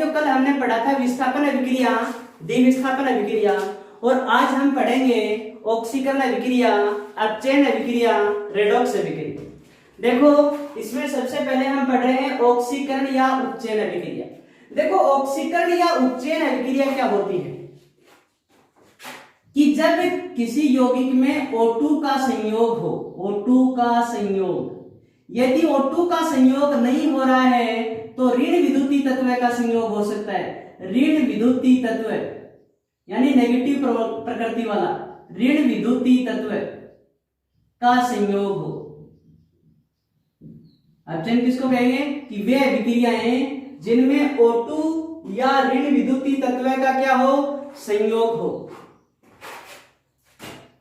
तो कल हमने पढ़ा था विस्थापन अभिक्रिया, द्विविस्थापन अभिक्रिया, और आज हम पढ़ेंगे ऑक्सीकरण अभिक्रिया, अपचयन अभिक्रिया, रेडॉक्स अभिक्रिया। देखो इसमें सबसे पहले हम पढ़ रहे हैं ऑक्सीकरण या उपचयन अभिक्रिया। देखो ऑक्सीकरण या उपचयन अभिक्रिया क्या होती है कि जब किसी यौगिक में O2 का संयोग हो, O2 का संयोग, यदि O2 का संयोग नहीं हो रहा है तो ऋण विद्युतीय तत्व का संयोग हो सकता है। ऋण विद्युतीय तत्व यानी नेगेटिव प्रकृति वाला ऋण विद्युतीय तत्व का संयोग हो। अपचयन किसको कहेंगे कि वे अभिक्रियाएं जिनमें O2 या ऋण विद्युतीय तत्व का क्या हो, संयोग हो।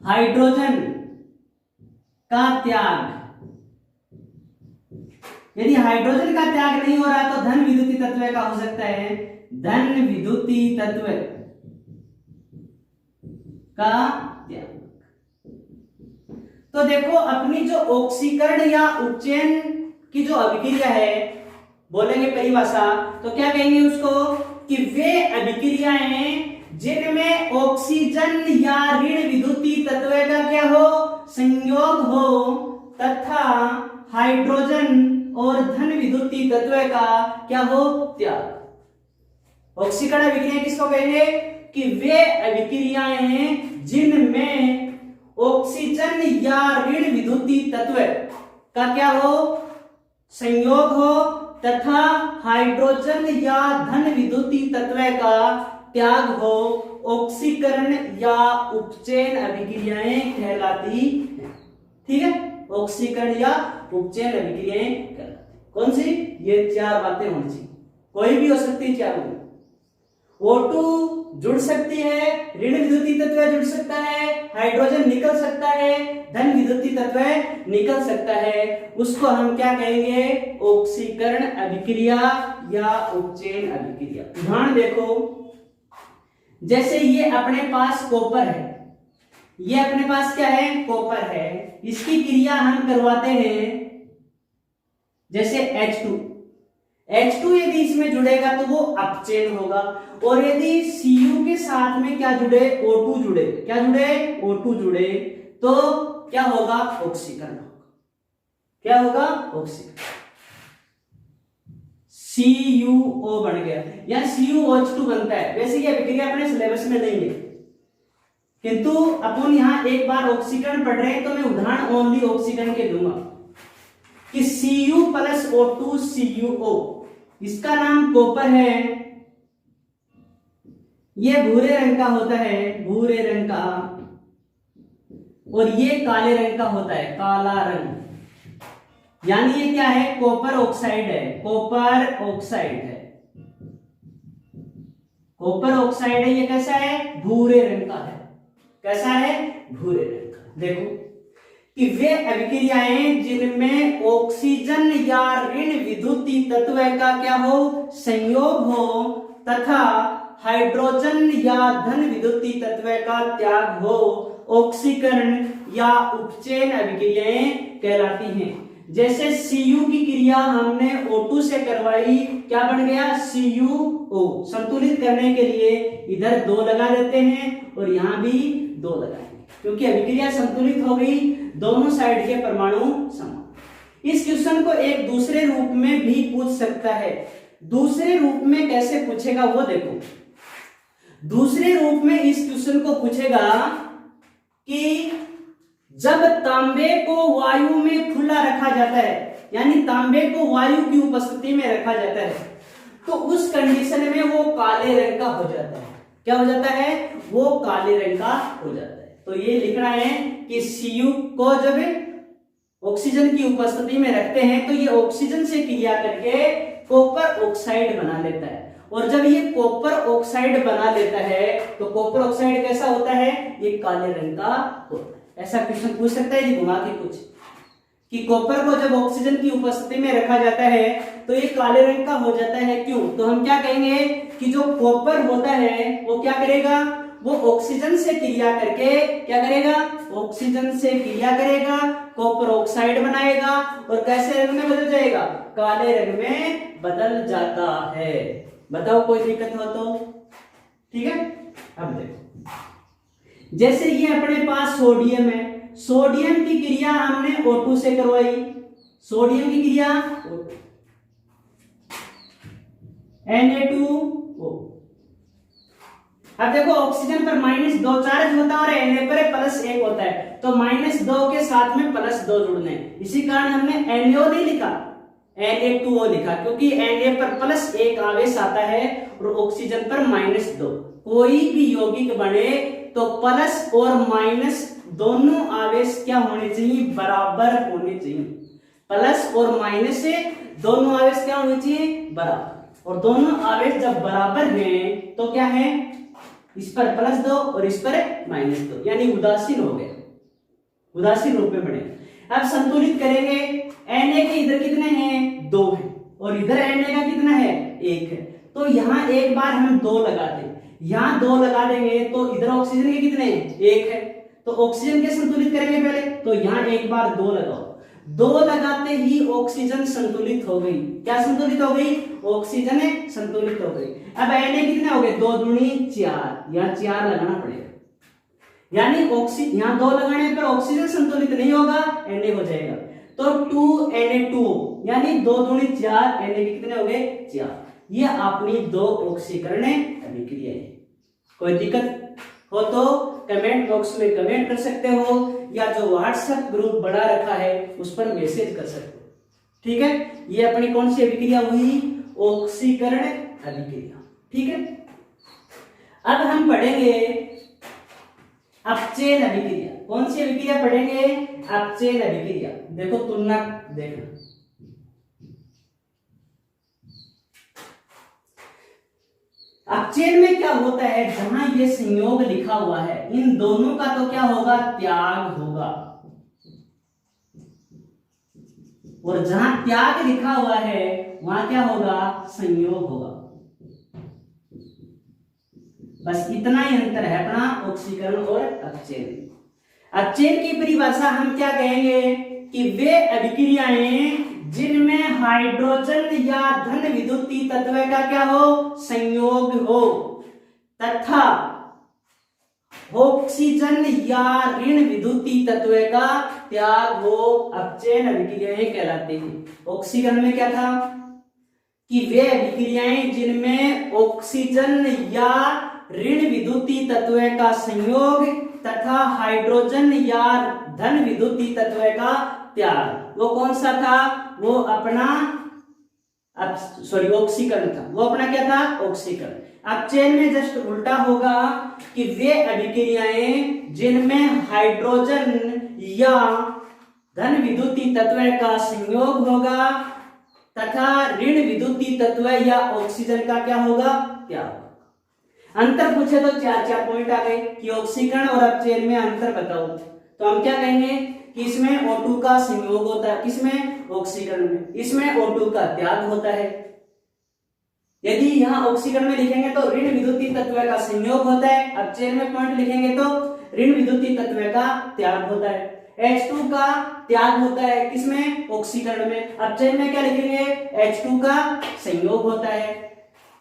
हाइड्रोजन का त्याग, यदि हाइड्रोजन का त्याग नहीं हो रहा तो धन विद्युतीय तत्व का हो सकता है, धन विद्युतीय तत्व का त्याग। तो देखो अपनी जो ऑक्सीकरण या उपचयन की जो अभिक्रिया है, बोलेंगे परिभाषा तो क्या कहेंगे उसको कि वे अभिक्रियाएं जिनमें ऑक्सीजन या ऋण विद्युतीय तत्व का क्या हो, संयोग हो तथा हाइड्रोजन और धन विद्युतीय तत्व का क्या हो, त्याग। ऑक्सीकरण अभिक्रिया किसको कहेंगे कि वे अभिक्रियाएं जिनमें ऑक्सीजन या ऋण विद्युतीय तत्व का क्या हो, संयोग हो तथा हाइड्रोजन या धन विद्युतीय तत्व का त्याग हो, ऑक्सीकरण या उपचयन अभिक्रियाएं कहलाती हैं। ठीक है, ऑक्सीकरण या उपचयन अभिक्रियाएं कहलाती। कौन सी? ये चार बातें होनी चाहिए, कोई भी हो सकती है चारों। O2 जुड़ सकती है, ऋण विद्युतीय तत्व जुड़ सकता है, हाइड्रोजन निकल सकता है, धन विद्युतीय तत्व निकल सकता है, उसको हम क्या कहेंगे, ऑक्सीकरण अभिक्रिया या उपचयन अभिक्रिया। उदाहरण देखो, जैसे ये अपने पास कॉपर है, ये अपने पास क्या है, कॉपर है, इसकी क्रिया हम करवाते हैं जैसे H2 यदि इसमें जुड़ेगा तो वो अपचयन होगा, और यदि Cu के साथ में क्या जुड़े, O2 जुड़े, क्या जुड़े, O2 जुड़े, तो क्या होगा, ऑक्सीकरण होगा। क्या होगा, ऑक्सीकरण। CuO बन गया या CuOH2 बनता है। वैसे ये अभिक्रिया अपने सिलेबस में नहीं है, किंतु अपन यहां एक बार ऑक्सीकरण पढ़ रहे हैं तो मैं उदाहरण ओनली ऑक्सीकरण के दूंगा कि Cu प्लस O2 CuO, इसका नाम कॉपर है, ये भूरे रंग का होता है, भूरे रंग का, और ये काले रंग का होता है, काला रंग, यानी ये क्या है, कॉपर ऑक्साइड है, कॉपर ऑक्साइड है, कॉपर ऑक्साइड है। ये कैसा है, भूरे रंग का है, कैसा है, भूरे रंग का। देखो कि वे अभिक्रियाएं जिनमें ऑक्सीजन या ऋण विद्युतीय तत्व का क्या हो, संयोग हो तथा हाइड्रोजन या धन विद्युतीय तत्व का त्याग हो, ऑक्सीकरण या उपचयन अभिक्रियाएं कहलाती हैं। जैसे Cu की क्रिया हमने O2 से करवाई, क्या बन गया, CuO। संतुलित करने के लिए इधर 2 लगा देते हैं और यहां भी 2 लगाएंगे, क्योंकि अभिक्रिया संतुलित हो गई, दोनों साइड के परमाणु समान। इस क्वेश्चन को एक दूसरे रूप में भी पूछ सकता है। दूसरे रूप में कैसे पूछेगा वो देखो। दूसरे रूप में इस क्वेश्चन को पूछेगा कि जब तांबे को वायु में खुला रखा जाता है, यानी तांबे को वायु की उपस्थिति में रखा जाता है, तो उस कंडीशन में वो काले रंग का हो जाता है। क्या हो जाता है, वो काले रंग का हो जाता है। तो ये लिखना है कि Cu को जब ऑक्सीजन की उपस्थिति में रखते हैं तो ये ऑक्सीजन से क्रिया करके कॉपर ऑक्साइड बना लेता है, और जब ये कॉपर ऑक्साइड बना लेता है तो कॉपर ऑक्साइड कैसा होता है, ये काले रंग का होता है। ऐसा क्वेश्चन पूछ सकता है जी घुमा के कुछ, कि कॉपर को जब ऑक्सीजन की उपस्थिति में रखा जाता है तो ये काले रंग का हो जाता है, क्यों? तो हम क्या कहेंगे कि जो कॉपर होता है वो क्या करेगा, वो ऑक्सीजन से क्रिया करके क्या करेगा, ऑक्सीजन से क्रिया करेगा, कॉपर ऑक्साइड बनाएगा और कैसे रंग में बदल जाएगा, काले रंग में बदल जाता है। बताओ कोई दिक्कत हो तो। ठीक है, अब देखो जैसे ये अपने पास सोडियम है, सोडियम की क्रिया हमने O2 से करवाई, सोडियम की क्रिया Na2O। अब देखो ऑक्सीजन पर -2 चार्ज होता है और Na पर +1 होता है, तो -2 के साथ में +2 जुड़ने, इसी कारण हमने Na नहीं लिखा, Na2O लिखा, क्योंकि Na पर +1 आवेश आता है और ऑक्सीजन पर -2। कोई भी यौगिक बने तो प्लस और माइनस दोनों आवेश क्या होने चाहिए, बराबर होने चाहिए। प्लस और माइनस से दोनों आवेश क्या होने चाहिए, बराबर। और दोनों आवेश जब बराबर हैं तो क्या है, इस पर +2 और इस पर -2, यानी उदासीन हो गया, उदासीन रूप में बने। अब संतुलित करेंगे, Na के इधर कितने हैं, 2 हैं, और इधर Na का कितना है, 1 है, तो यहाँ एक बार हम 2 लगाते हैं, यहाँ 2 लगा देंगे तो इधर ऑक्सीजन के कितने हैं, 1 है, तो ऑक्सीजन के संतुलित करेंगे पहले, तो यहाँ एक बार 2 लगाओ, 2 लगाते ही ऑक्सीजन संतुलित हो गई। क्या संतुलित हो गई, ऑक्सीजन संतुलित हो गई। अब Na कितने हो गए, 2 दूनी 4, यहाँ 4 लगाना पड़ेगा, यानी ऑक्सीजन यहाँ 2 लगाने पर ऑक्सीजन संतुलित नहीं होगा, Na हो जाएगा, तो 2Na2, यानी 2 दूनी 4, Na के कितने हो गए, 4। ये अपनी 2 ऑक्सीकरण अभिक्रिया है। कोई दिक्कत हो तो कमेंट बॉक्स में कमेंट कर सकते हो, या जो व्हाट्सएप ग्रुप बना रखा है उस पर मैसेज कर सकते हो। ठीक है, ये अपनी कौन सी अभिक्रिया हुई, ऑक्सीकरण अभिक्रिया। ठीक है, अब हम पढ़ेंगे अपचयन अभिक्रिया। कौन सी अभिक्रिया पढ़ेंगे, अपचयन अभिक्रिया। देखो तुलना देखना, अपचयन में क्या होता है, जहां ये संयोग लिखा हुआ है इन दोनों का तो क्या होगा, त्याग होगा, और जहां त्याग लिखा हुआ है वहां क्या होगा, संयोग होगा। बस इतना ही अंतर है अपना ऑक्सीकरण और अपचयन। अपचयन की परिभाषा हम क्या कहेंगे कि वे अभिक्रियाएं जिनमें हाइड्रोजन या धन विद्युतीय तत्व का क्या हो, संयोग हो, तथा ऑक्सीजन या ऋण विद्युतीय तत्व का त्याग हो, अपचयन अभिक्रियाएं कहलाते हैं। ऑक्सीकरण में क्या था कि वे अभिक्रियाएं जिनमें ऑक्सीजन या ऋण विद्युतीय तत्व का संयोग तथा हाइड्रोजन या धन विद्युतीय तत्व का त्याग, वो कौन सा था, वो अपना ऑक्सीकरण था, वो अपना क्या था, ऑक्सीकरण। अपचयन में जस्ट उल्टा होगा कि वे अभिक्रियाएं जिनमें हाइड्रोजन या धन विद्युतीय तत्व का संयोग होगा तथा ऋण विद्युतीय तत्व या ऑक्सीजन का क्या होगा, त्याग। अंतर पूछे तो 4 पॉइंट आ गए कि ऑक्सीकरण और अपचयन में अंतर बताओ, तो हम क्या कहेंगे कि इसमें O2 का संयोग होता है, किसमें, ऑक्सीकरण में, इसमें O2 का त्याग होता है। यदि यहाँ ऑक्सीकरण में लिखेंगे तो ऋण विद्युतीय तत्व का संयोग होता है, अपचयन में पॉइंट लिखेंगे तो ऋण विद्युतीय तत्व का त्याग होता है। H2 का त्याग होता है किसमें, ऑक्सीकरण में, अपचयन में क्या लिखेंगे, H2 का संयोग होता है।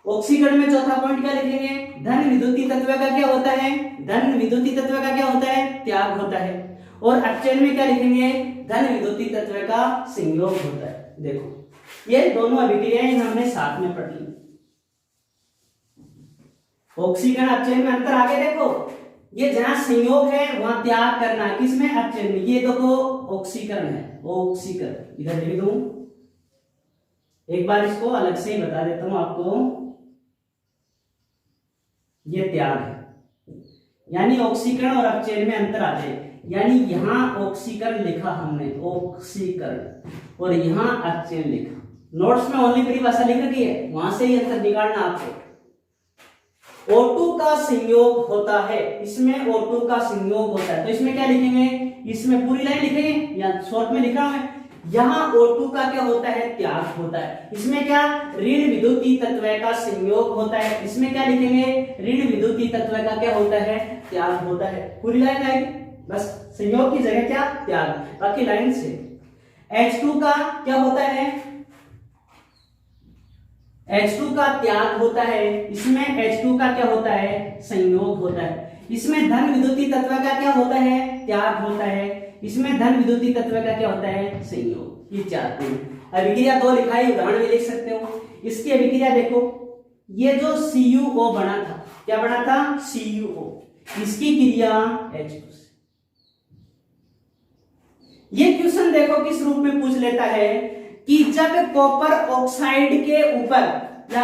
ऑक्सीकरण में चौथा पॉइंट क्या लिखेंगे, धन विद्युतीय तत्व का क्या होता है, धन विद्युतीय तत्व का क्या होता है, त्याग होता है। और अपचयन में क्या लिखेंगे, धन विद्युतीय तत्व का संयोग होता है। देखो ये दोनों अभिक्रियाएं हमने साथ में पढ़ ली। ऑक्सीकरण अपचयन में अंतर आगे देखो, ये जहां संयोग है वहां त्याग करना है, किसमें, अपचयन में। ये देखो ऑक्सीकरण है, ऑक्सीकरण इधर लिख दूं, एक बार इसको अलग से ही बता देता हूं आपको, ये त्याग है, यानी ऑक्सीकरण और अपचयन में अंतर आ जाए। यानी यहां ऑक्सीकरण लिखा हमने, ऑक्सीकरण, और यहां अपचयन लिखा। नोट्स में ओनली परिभाषा लिख रखी है, वहां से ही अंतर निकालना आपको। O2 का संयोग होता है, इसमें O2 का संयोग होता है, तो इसमें क्या लिखेंगे, इसमें पूरी लाइन लिखेंगे या शॉर्ट में लिखा है, यहाँ O2 का क्या होता है, त्याग होता है। इसमें क्या, ऋण विद्युतीय तत्व का संयोग होता है, इसमें क्या लिखेंगे, ऋण विद्युतीय तत्व का क्या होता है, त्याग होता है। पूरी लाइन आएगी, बस संयोग की जगह क्या, त्याग, बाकी लाइन से। H2 का क्या होता है, H2 का त्याग होता है, इसमें H2 का क्या होता है, संयोग होता है। इसमें धन विद्युतीय तत्व का क्या होता है, त्याग होता है। इसमें धन विद्युतीय तत्व का क्या होता है, संयोग। ये चार गुण। अभिक्रिया 2 लिखा है, उदाहरण में लिख सकते हो। इसकी अभिक्रिया देखो, ये जो CuO बना था, क्या बना था, CuO, इसकी क्रिया H2 से। ये क्वेश्चन देखो किस रूप में पूछ लेता है कि जब कॉपर ऑक्साइड के ऊपर या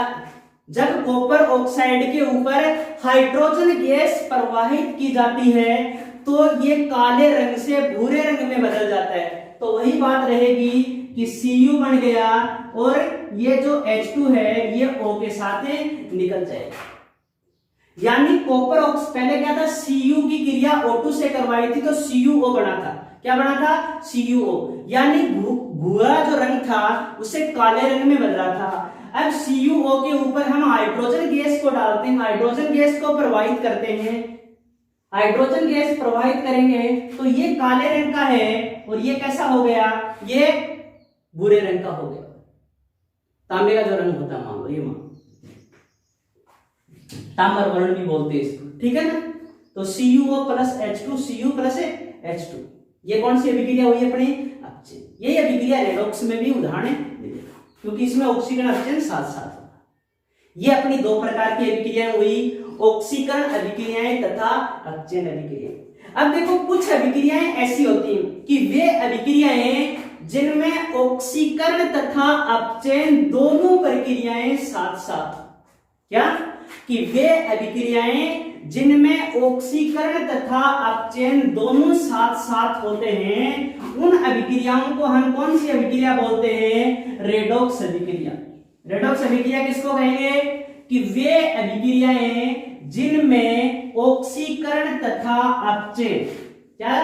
जब कॉपर ऑक्साइड के ऊपर हाइड्रोजन गैस प्रवाहित की जाती है तो ये काले रंग से भूरे रंग में बदल जाता है। तो वही बात रहेगी कि Cu बन गया और ये जो H2 है ये O के साथ निकल जाएगा। यानी कॉपर ऑक्स पहले क्या था, Cu की क्रिया O2 से करवाई थी तो CuO बना था। क्या बना था, CuO। यानी भूरा जो रंग था उसे काले रंग में बदला था। अब CuO के ऊपर हम हाइड्रोजन गैस को डालते हैं, हाइड्रोजन गैस को प्रवाहित करते हैं, हाइड्रोजन गैस प्रवाहित करेंगे तो ये काले रंग का है और ये कैसा हो गया, ये भूरे रंग का हो गया। तांबे का जो रंग होता है, मान लो ये तांबर वर्ण भी बोलते हैं इसको, ठीक है ना। तो CuO plus H2, Cu plus H2, ये कौन सी अभिक्रिया हुई अपनी, अपचयन। यही अभिक्रिया रेडॉक्स में भी उदाहरण मिलेगा क्योंकि इसमें ऑक्सीकरण अपचयन साथ साथ होगा। ये अपनी दो प्रकार की अभिक्रियाएं हुई, ऑक्सीकरण अभिक्रियाएं तथा अपचयन अभिक्रियाएं। अब देखो कुछ अभिक्रियाएं ऐसी होती हैं कि वे अभिक्रियाएं जिनमें ऑक्सीकरण तथा अपचयन दोनों प्रक्रियाएं साथ साथ, क्या कि वे अभिक्रियाएं जिनमें ऑक्सीकरण तथा अपचयन दोनों साथ साथ होते हैं उन अभिक्रियाओं को हम कौन सी अभिक्रिया बोलते हैं, रेडॉक्स अभिक्रिया। रेडॉक्स अभिक्रिया किसको कहेंगे कि वे अभिक्रियाएं जिनमें ऑक्सीकरण तथा अपचयन, क्या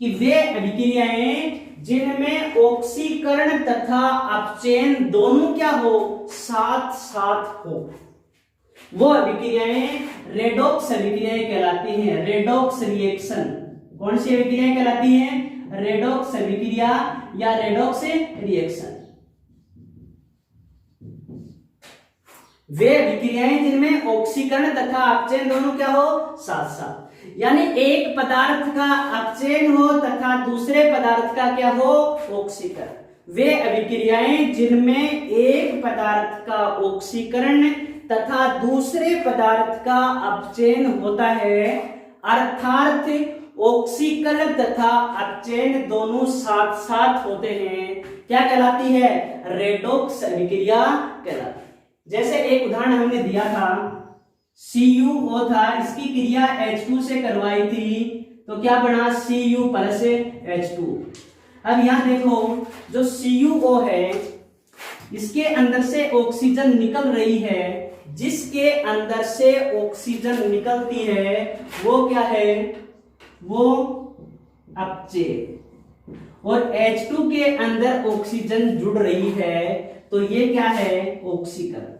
कि वे अभिक्रियाएं जिनमें ऑक्सीकरण तथा अपचयन दोनों क्या हो, साथ साथ हो, वो अभिक्रियाएं रेडॉक्स अभिक्रियाएं कहलाती हैं। रेडॉक्स रिएक्शन कौन सी अभिक्रियाएं कहलाती हैं, रेडॉक्स अभिक्रिया या रेडॉक्स रिएक्शन। वे अभिक्रियाएं जिनमें ऑक्सीकरण तथा अपचयन दोनों क्या हो, साथ साथ। यानी एक पदार्थ का अपचयन हो तथा दूसरे पदार्थ का क्या हो, ऑक्सीकरण। वे अभिक्रियाएं जिनमें एक पदार्थ का ऑक्सीकरण तथा दूसरे पदार्थ का अपचयन होता है, अर्थात ऑक्सीकरण तथा अपचयन दोनों साथ साथ होते हैं, क्या कहलाती है, रेडॉक्स अभिक्रिया कहलाती है। जैसे एक उदाहरण हमने दिया था, CuO था, इसकी क्रिया H2 से करवाई थी तो क्या बना, Cu प्लस H2। अब यहां देखो जो CuO है इसके अंदर से ऑक्सीजन निकल रही है, जिसके अंदर से ऑक्सीजन निकलती है वो क्या है, वो अपचयन। और H2 के अंदर ऑक्सीजन जुड़ रही है तो ये क्या है, ऑक्सीकरण।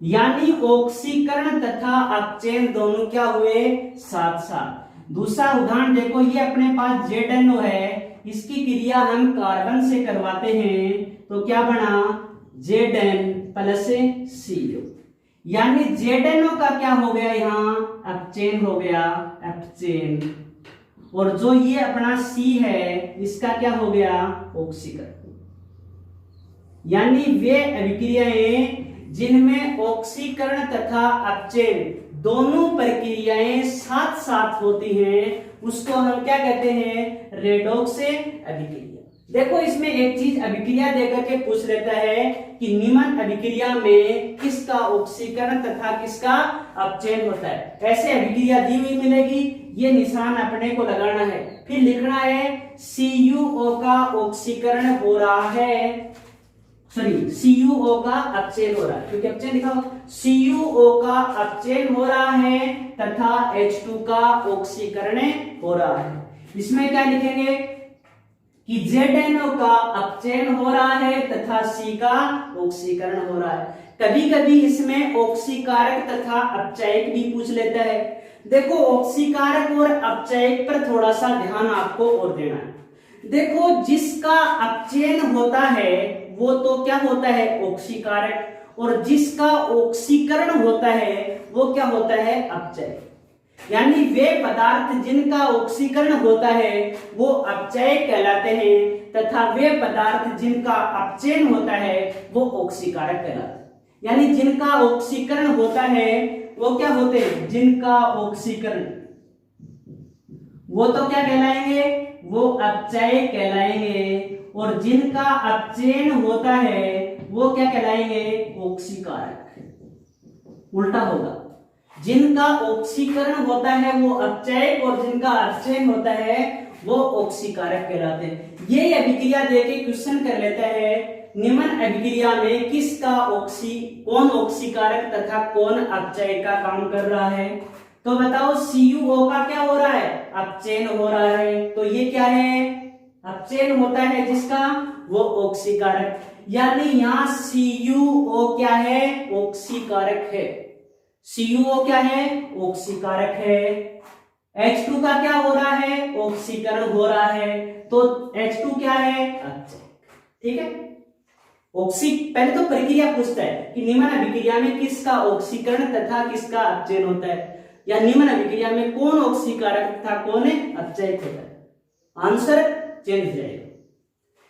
यानी ऑक्सीकरण तथा अपचयन दोनों क्या हुए, साथ साथ। दूसरा उदाहरण देखो, ये अपने पास ZNO है, इसकी क्रिया हम कार्बन से करवाते हैं तो क्या बना, Zn प्लस CO। यानी ZNO का क्या हो गया, यहां अपचयन हो गया, अपचयन। और जो ये अपना C है इसका क्या हो गया, ऑक्सीकरण। यानी वे अभिक्रियाएं जिनमें ऑक्सीकरण तथा अपचयन दोनों प्रक्रियाएं साथ साथ होती हैं उसको हम क्या कहते हैं, रेडॉक्स अभिक्रिया। देखो इसमें एक चीज अभिक्रिया देकर के पूछ लेता है कि निम्न अभिक्रिया में किसका ऑक्सीकरण तथा किसका अपचयन होता है। ऐसे अभिक्रिया दी हुई मिलेगी, ये निशान अपने को लगाना है, फिर लिखना है CuO का ऑक्सीकरण हो रहा है, सॉरी CuO का अपचयन हो रहा है, क्योंकि अपचयन लिखा हो, CuO का अपचयन हो रहा है तथा H2 का ऑक्सीकरण हो रहा है। इसमें क्या लिखेंगे कि ZNO का अपचयन हो रहा है तथा C का ऑक्सीकरण हो रहा है। कभी कभी इसमें ऑक्सीकारक तथा अपचयक भी पूछ लेता है। देखो ऑक्सीकारक और अपचयक पर थोड़ा सा ध्यान आपको और देना है। देखो जिसका अपचयन होता है वो तो क्या होता है ऑक्सीकारक, और जिसका ऑक्सीकरण होता है वो क्या होता है अपचय। यानी वे पदार्थ जिनका ऑक्सीकरण होता है वो अपचय कहलाते हैं, तथा वे पदार्थ जिनका अपचयन होता है वो ऑक्सीकारक कहलाते हैं। यानी जिनका ऑक्सीकरण होता है वो क्या होते हैं, जिनका ऑक्सीकरण, वो तो क्या कहलाएंगे, वो अपचय कहलाएंगे, और जिनका अपचयन होता है वो क्या कहलाएंगे, ऑक्सीकारक। उल्टा होगा, जिनका ऑक्सीकरण होता है वो अपचय, और जिनका अपचयन होता है वो ऑक्सीकारक कहलाते हैं। ये अभिक्रिया देके क्वेश्चन कर लेता है, निम्न अभिक्रिया में किसका कौन ऑक्सीकारक तथा कौन अपचय का काम कर रहा है। तो बताओ CuO का क्या हो रहा है, अपचयन हो रहा है, तो ये क्या है, अपचयन होता है जिसका, वो ऑक्सीकारक। यानी यहाँ CuO क्या है, ऑक्सीकारक है। CuO क्या है, ऑक्सीकारक है। H2 का क्या हो रहा है, ऑक्सीकरण हो रहा है, तो H2 क्या है, अपचय। ठीक है, पहले तो प्रक्रिया पूछता है कि निम्न अभिक्रिया में किसका ऑक्सीकरण तथा किसका अपचयन होता है, या निम्न अभिक्रिया में कौन ऑक्सीकारक तथा कौन अपचयक होता है। आंसर चेंज हो जाएगा।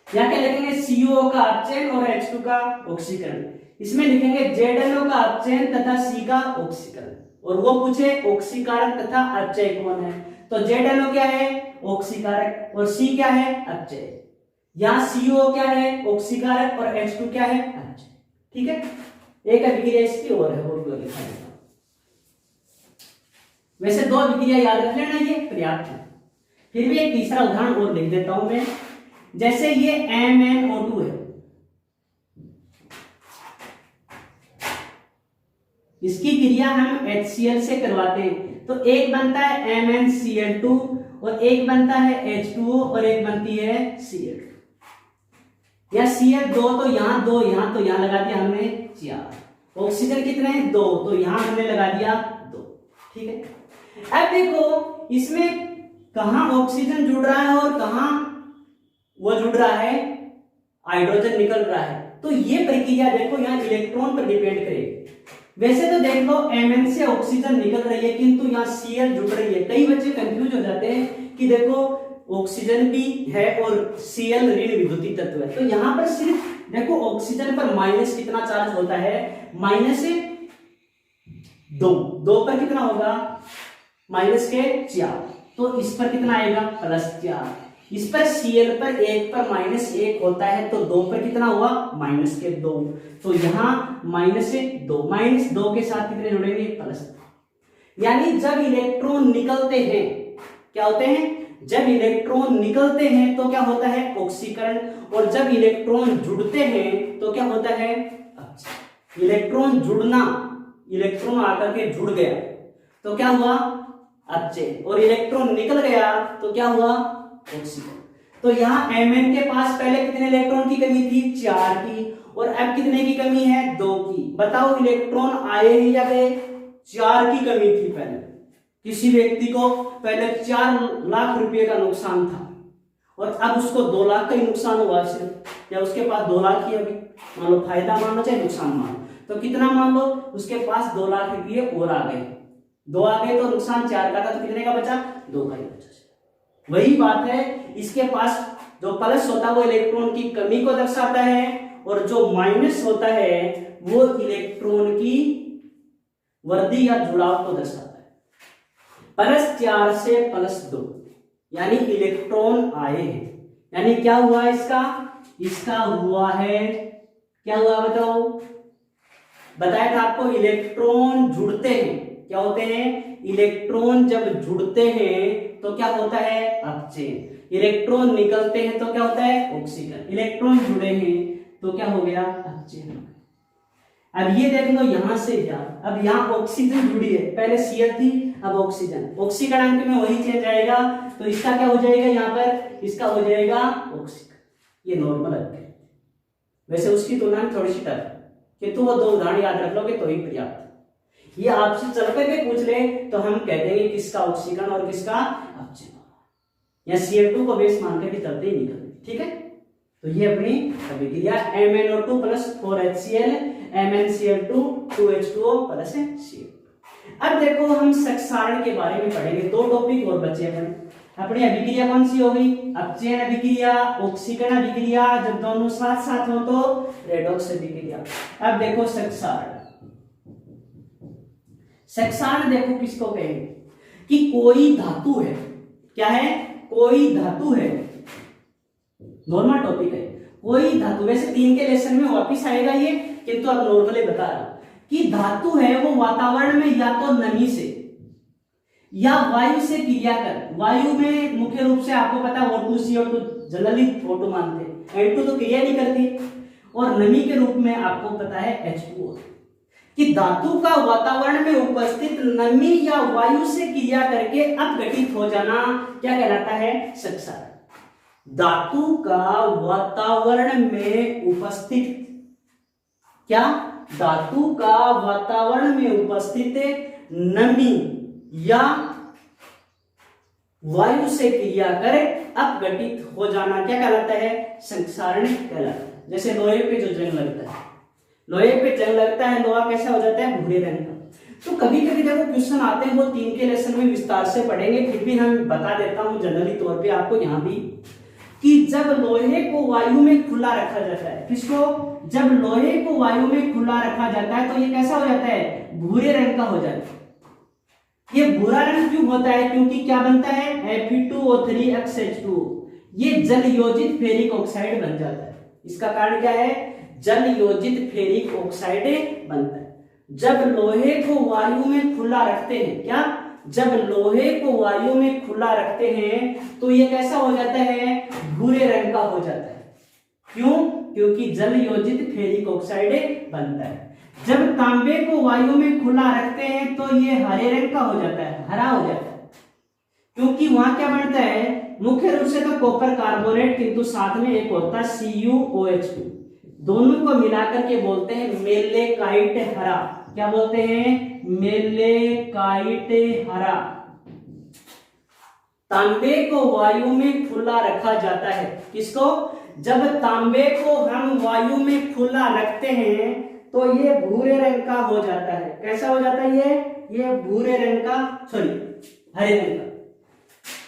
या क्या लिखेंगे, CuO का अपचयन और H2 का ऑक्सीकरण। इसमें लिखेंगे ZnO का अपचयन तथा C का ऑक्सीकरण, और वो पूछे ऑक्सीकारक तथा अपचय कौन है, तो ZnO क्या है, ऑक्सीकारक, और C क्या है, अपचय। यहाँ CuO क्या है, ऑक्सीकारक, और H2 क्या है, अपचय। ठीक है, एक अभिक्रिया इसकी और है, वो लिखा है। वैसे दो अभिक्रिया याद रख लेना, ये पर्याप्त है। फिर भी एक तीसरा उदाहरण और लिख देता हूं मैं। जैसे ये MnO2 है, इसकी क्रिया हम HCl से करवाते हैं, तो एक बनता है MnCl2, और एक बनता है H2O, और एक बनती है Cl2। या Cl2 तो यहां दो, यहां तो यहां लगा दिया हमने 4। ऑक्सीजन कितने हैं, 2, तो यहां हमने लगा दिया 2। ठीक है, अब देखो इसमें कहां ऑक्सीजन जुड़ रहा है और कहां वो जुड़ रहा है, हाइड्रोजन निकल रहा है। तो ये प्रक्रिया देखो यहाँ इलेक्ट्रॉन पर डिपेंड करेगी। वैसे तो देखो Mn से ऑक्सीजन निकल रही है, किंतु यहाँ Cl जुड़ रही है। कई बच्चे कंफ्यूज हो जाते हैं कि देखो ऑक्सीजन भी है और Cl ऋण विद्युतीय तत्व है, तो यहाँ पर सिर्फ देखो ऑक्सीजन पर माइनस कितना चार्ज होता है, -2 पर कितना होगा, -4, तो इस पर कितना आएगा, +4। इस पर Cl पर 1 पर -1 होता है, तो 2 पर कितना हुआ, -2, तो यहाँ -2 के साथ कितने जुड़ेंगे, +2। यानी जब इलेक्ट्रॉन निकलते हैं क्या होते हैं, जब इलेक्ट्रॉन निकलते हैं तो क्या होता है, ऑक्सीकरण, और जब इलेक्ट्रॉन जुड़ते हैं तो क्या होता है, अपचय। इलेक्ट्रॉन जुड़ना, इलेक्ट्रॉन आकर के जुड़ गया तो क्या हुआ, अपचय, और इलेक्ट्रॉन निकल गया तो क्या हुआ, ऑक्सीकरण। तो यहाँ Mn के पास पहले कितने इलेक्ट्रॉन की कमी थी, 4 की, और अब कितने की कमी है, 2 की। बताओ इलेक्ट्रॉन आए ही या गए, 4 की कमी थी पहले। किसी व्यक्ति को पहले 4 लाख रुपए का नुकसान था, और अब उसको 2 लाख का ही नुकसान हुआ सिर्फ, या उसके पास 2 लाख ही अभी मान लो, फायदा मान लो चाहे नुकसान मान लो, तो कितना मान लो, उसके पास 2 लाख रुपये और आ गए, 2 आ गए तो नुकसान 4 का था, तो कितने का बचा, 2 का ही बचा। वही बात है, इसके पास जो प्लस होता है वो इलेक्ट्रॉन की कमी को दर्शाता है, और जो माइनस होता है वो इलेक्ट्रॉन की वृद्धि या जुड़ाव को दर्शाता है। +4 से +2 यानी इलेक्ट्रॉन आए हैं, यानी क्या हुआ इसका हुआ है, क्या हुआ बताओ, बताया था आपको, इलेक्ट्रॉन जुड़ते हैं, क्या होते हैं, इलेक्ट्रॉन जब जुड़ते हैं तो क्या होता है, अपचय। इलेक्ट्रॉन निकलते हैं तो क्या होता है, ऑक्सीकरण। इलेक्ट्रॉन जुड़े हैं तो क्या हो गया, अपचय। अब ये देख लो यहां से यहाँ, अब यहाँ ऑक्सीजन जुड़ी है, पहले Cl थी अब ऑक्सीजन, ऑक्सीकरण में वही चेंज आएगा, तो इसका क्या हो जाएगा, यहाँ पर इसका हो जाएगा ऑक्सीकरण। ये नॉर्मल है, वैसे उसकी तुलना में थोड़ी सी टफ है, किंतु वो 2 उदाहरण याद रख लोगे तो ही पर्याप्त। ये आपसे चल करके पूछ ले तो हम कह देंगे किसका ऑक्सीकरण और किसका अपचय। या Cl2 को बेस मान के भी चलते ही निकलते। ठीक है, तो ये अपनी अभिक्रिया MnO2 plus 4HCl MnCl2 2H2O plus Cl। अब देखो हम क्षारण के बारे में पढ़ेंगे, दो टॉपिक और बचे अपनी अभिक्रिया कौन सी हो गई, अपचयन अभिक्रिया, ऑक्सीकरण अभिक्रिया, जब दोनों साथ साथ हो तो रेडॉक्स अभिक्रिया। अब देखो क्षारण। क्षारण देखो किसको कहेंगे कि कोई धातु है, क्या है, कोई धातु है, नॉर्मल टॉपिक है, कोई धातु, वैसे 3 के लेसन में वापिस आएगा ये, किंतु अब नॉर्मली बता रहा हूं कि धातु है वो वातावरण में या तो नमी से या वायु से क्रिया कर, वायु में मुख्य रूप से आपको पता है O2 CO2 जनरली O2 मानते हैं, N2 तो क्रिया नहीं करती, और नमी के रूप में आपको पता है H2O, कि धातु का वातावरण में उपस्थित नमी या वायु से क्रिया करके अपघटित हो जाना क्या कहलाता है, क्षारण। धातु का वातावरण में उपस्थित, क्या, धातु का वातावरण में उपस्थित नमी या वायु से क्रिया कर अपघटित हो जाना क्या कहलाता है, क्षारण कहलाता है। जैसे लोहे पे जो जंग लगता है, लोहे पे जंग लगता है, लोहा कैसा हो जाता है, भूरे रंग का। तो कभी कभी देखो क्वेश्चन आते हैं, वो 3 के लेसन में विस्तार से पढ़ेंगे, फिर भी हम बता देता हूं जनरली तौर पे आपको यहाँ भी, कि जब लोहे को वायु में खुला रखा जाता है, किसको, जब लोहे को वायु में खुला रखा जाता है तो ये कैसा हो जाता है, भूरे रंग का हो जाता है। ये भूरा रंग क्यों होता है, क्योंकि क्या बनता है, Fe2O3XH2, ये जल योजित फेरिक ऑक्साइड बन जाता है। इसका कारण क्या है, जल योजित फेरिक ऑक्साइड बनता है। जब लोहे को वायु में खुला रखते हैं, क्या, जब लोहे को वायु में खुला रखते हैं तो ये कैसा हो जाता है, भूरे रंग का हो जाता है। क्यों, क्योंकि जल योजित फेरिक ऑक्साइड बनता है। जब तांबे को वायु में खुला रखते हैं तो ये हरे रंग का हो जाता है, हरा हो जाता है, क्योंकि वहां क्या बनता है, मुख्य रूप से तो कॉपर कार्बोनेट, किंतु साथ में एक होता है CuOH2, दोनों को मिलाकर के बोलते हैं मेलेकाइट हरा। क्या बोलते हैं, मेलेकाइट हरा। तांबे को वायु में खुला रखा जाता है, किसको, जब तांबे को हम वायु में खुला रखते हैं तो ये भूरे रंग का हो जाता है। कैसा हो जाता है, ये भूरे रंग का, सॉरी हरे रंग का।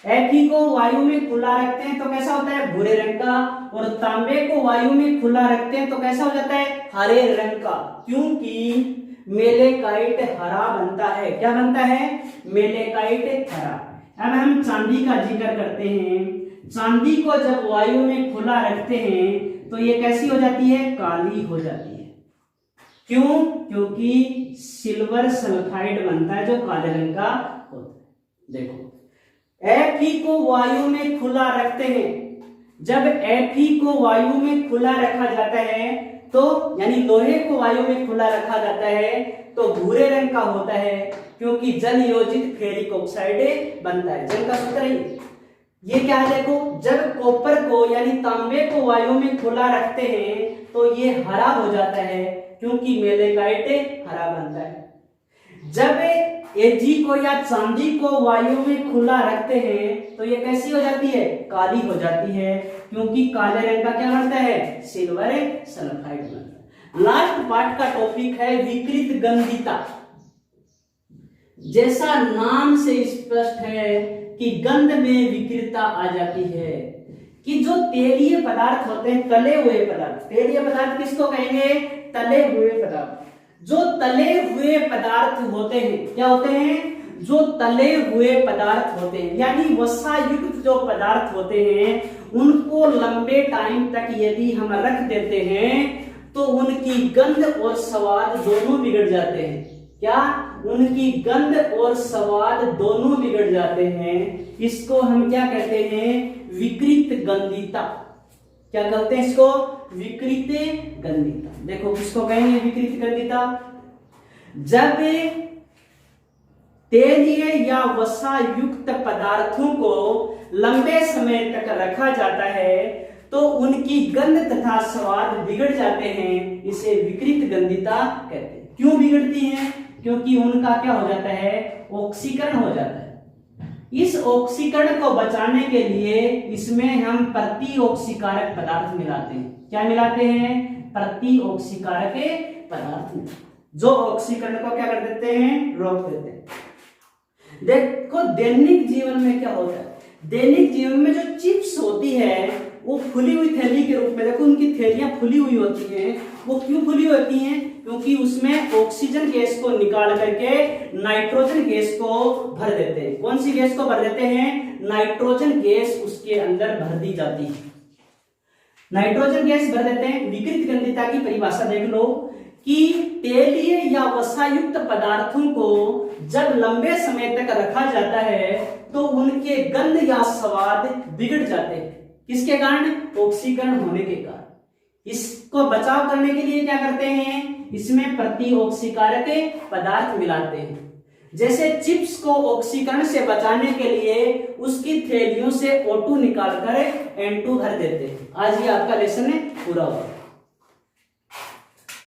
Fe को वायु में खुला रखते हैं तो कैसा होता है, भूरे रंग का, और तांबे को वायु में खुला रखते हैं तो कैसा हो जाता है, हरे रंग का, क्योंकि मेलेकाइट हरा बनता है। क्या बनता है, मेलेकाइट हरा। अब हम चांदी का जिक्र करते हैं। चांदी को जब वायु में खुला रखते हैं तो ये कैसी हो जाती है, काली हो जाती है। क्यों, क्योंकि सिल्वर सल्फाइड बनता है जो काले रंग का होता है। देखो Fe को वायु में खुला रखते हैं, जब Fe को वायु में खुला रखा जाता है तो यानी लोहे को वायु में खुला रखा जाता है तो भूरे रंग का होता है, क्योंकि जल योजित फेरिक ऑक्साइड बनता है। जल का सूत्र है ये क्या है, देखो जब कॉपर को यानी तांबे को वायु में खुला रखते हैं तो ये हरा हो जाता है, क्योंकि मेलेकाइट हरा बनता है। जब Ag को या चांदी को वायु में खुला रखते हैं तो ये कैसी हो जाती है, काली हो जाती है, क्योंकि काले रंग का क्या बनता है, सिल्वर सल्फाइड बनता है। लास्ट पार्ट का टॉपिक है विकृत गंधिता। जैसा नाम से स्पष्ट है कि गंध में विकृतता आ जाती है, कि जो तेलीय पदार्थ होते हैं, तले हुए पदार्थ, तेलीय पदार्थ किसको कहेंगे, तले हुए पदार्थ। जो तले हुए पदार्थ होते हैं, क्या होते हैं, जो तले हुए पदार्थ होते हैं, यानी वसा युक्त जो पदार्थ होते हैं, उनको लंबे टाइम तक यदि हम रख देते हैं तो उनकी गंध और स्वाद दोनों बिगड़ जाते हैं। क्या, उनकी गंध और स्वाद दोनों बिगड़ जाते हैं। इसको हम क्या कहते हैं, विकृत गंधिता। क्या कहते हैं इसको, विकृत गंधिता। देखो किसको कहेंगे विकृत गंधिता, जब तेलीय या वसा युक्त पदार्थों को लंबे समय तक रखा जाता है तो उनकी गंध तथा स्वाद बिगड़ जाते हैं। इसे विकृत गंधिता कहते हैं। क्यों बिगड़ती हैं, क्योंकि उनका क्या हो जाता है, ऑक्सीकरण हो जाता है। इस ऑक्सीकरण को बचाने के लिए इसमें हम प्रतिऑक्सीकारक पदार्थ मिलाते हैं। क्या मिलाते हैं? प्रतिऑक्सीकारक पदार्थ, जो ऑक्सीकरण को क्या कर देते हैं? रोक देते हैं। देखो दैनिक जीवन में क्या होता है, दैनिक जीवन में जो चिप्स होती है वो फुली हुई थैली के रूप में, देखो उनकी थैलियां फुली हुई होती हैं। वो क्यों फुली होती हैं? क्योंकि उसमें ऑक्सीजन गैस को निकाल करके नाइट्रोजन गैस को भर देते हैं। कौन सी गैस को भर देते हैं? नाइट्रोजन गैस उसके अंदर भर दी जाती है। नाइट्रोजन गैस भर देते हैं। विकृत गंधिता की परिभाषा देख लो कि तेलीय या वसायुक्त पदार्थों को जब लंबे समय तक रखा जाता है तो उनके गंध या स्वाद बिगड़ जाते हैं। किसके कारण? ऑक्सीकरण होने के कारण। इसको बचाव करने के लिए क्या करते हैं? इसमें प्रतिऑक्सीकारक पदार्थ मिलाते हैं। जैसे चिप्स को ऑक्सीकरण से बचाने के लिए उसकी थैलियों से O2 निकालकर N2 भर देते हैं। आज ये आपका लेसन पूरा हुआ।